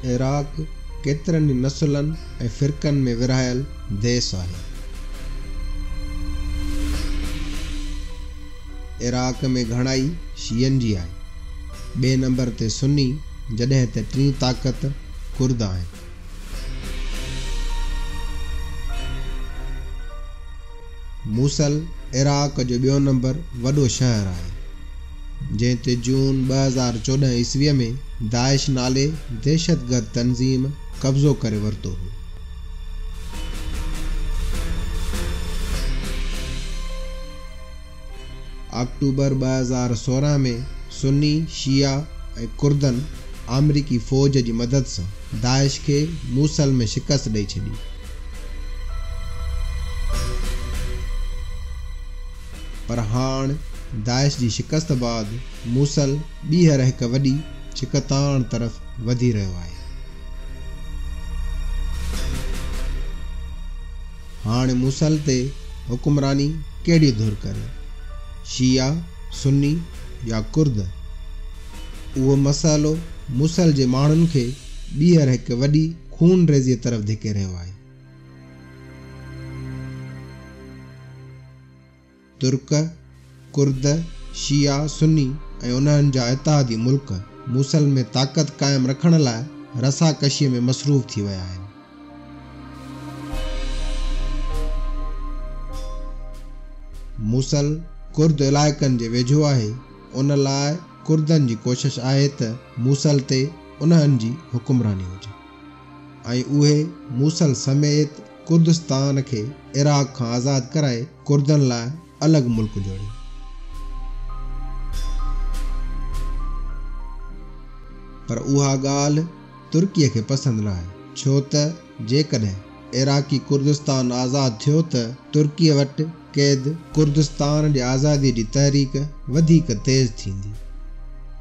Iraq केतिरनि नसुलनि ऐं फ़िरक़नि में विरहायल देश आहे। इराक़ में घणाई शियनि जी आहे। ॿिए नंबर ते सुन्नी, जॾहिं त टीं ताक़त कुर्द आहिनि। मूसल इराक़ जो ॿियो नंबर वॾो शहर आहे, जंहिं ते जून 2014 ईस्वीअ में दाइश नाले दहशतगर्द तंज़ीम कब्ज़ो करे वरितो हो। अक्टूबर 2016 में सुन्नी, शिया ऐं कुर्दनि अमरीकी फ़ौज जी मदद सां दाइश खे मूसल में शिकस्त ॾेई छॾी। पर हाणे दाइश जी शिकस्त बाद मूसल ॿीहर हिकु वॾी छिकताण तरफ़ वधी रहियो आहे। हाणे मूसल ते हुकुमरानी कहिड़ी धुर करे, शिया, सुन्नी या कुर्द, उहो मसइलो मूसल जे माण्हुनि खे ॿीहर हिकु वॾी खून रेज़ीअ तरफ़ धिके रहियो आहे। तुर्क, कुर्द, शिया, सुन्नी ऐं उन्हनि जा इत्तेहादी मुल्क मूसल में ताक़त क़ाइमु रखण लाइ रसाकशीअ में मसरूफ़ थी विया आहिनि। मूसल कुर्द इलाइक़नि जे वेझो आहे, उन लाइ कुर्दनि जी कोशिश आहे त मूसल ते उन्हनि जी हुकुमरानी हुजे ऐं उहे मूसल समेत कुर्दिस्तान खे इराक़ खां आज़ादु कराए कुर्दनि लाइ अलॻि मुल्क जोड़े। पर उहा ॻाल्हि तुर्कीअ खे पसंदि न आहे, छो त जेकॾहिं इराक़ी कुर्दिस्तान आज़ादु थियो त तुर्कीअ वटि क़ैद कुर्दिस्तान जे आज़ादीअ जी तहरीक वधीक तेज़ थींदी,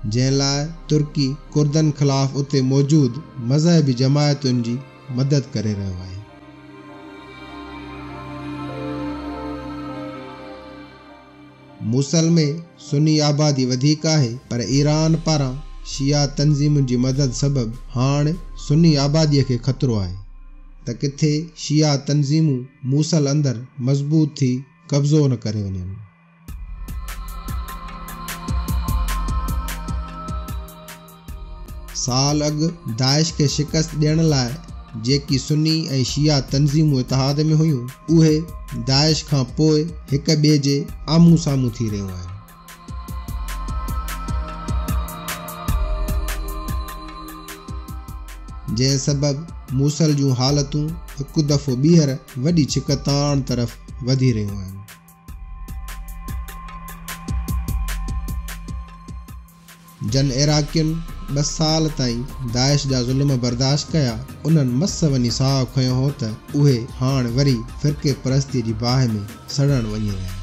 जंहिं लाइ तुर्की कुर्दनि ख़िलाफ़ उते मौजूदु मज़हबी जमायतुनि जी मदद करे रहियो आहे। मूसल में सुन्नी आबादी वधीक आहे, पर ईरान पारां शिया तंज़ीमुनि जी मदद सबबि हाणे सुन्नी आबादीअ खे ख़तरो आहे त किथे शिया तंज़ीमूं मूसल अंदरि मज़बूत थी कब्ज़ो न करे वञनि। साल अॻु दाइश खे शिकस्त ॾियण लाइ जेकी सुन्नी ऐं शिया तंज़ीमूं इतिहाद में हुयूं, उहे दाइश खां पोइ हिक ॿिए जे आम्हूं साम्हूं थी रहियूं आहिनि। जंहिं सबबि मूसल जूं हालतूं हिकु दफ़ो ॿीहर वॾी छिकताण तरफ़ वधी रहियूं आहिनि। जन इराक़ियुनि 2 साल ताईं दाइश जा ज़ुल्म बर्दाश्त कया, उन्हनि मस वञी साहु खयों हो त उहे हाणे वरी फ़िरक़े परस्तीअ जी बाहि में सड़ण वञी रहिया।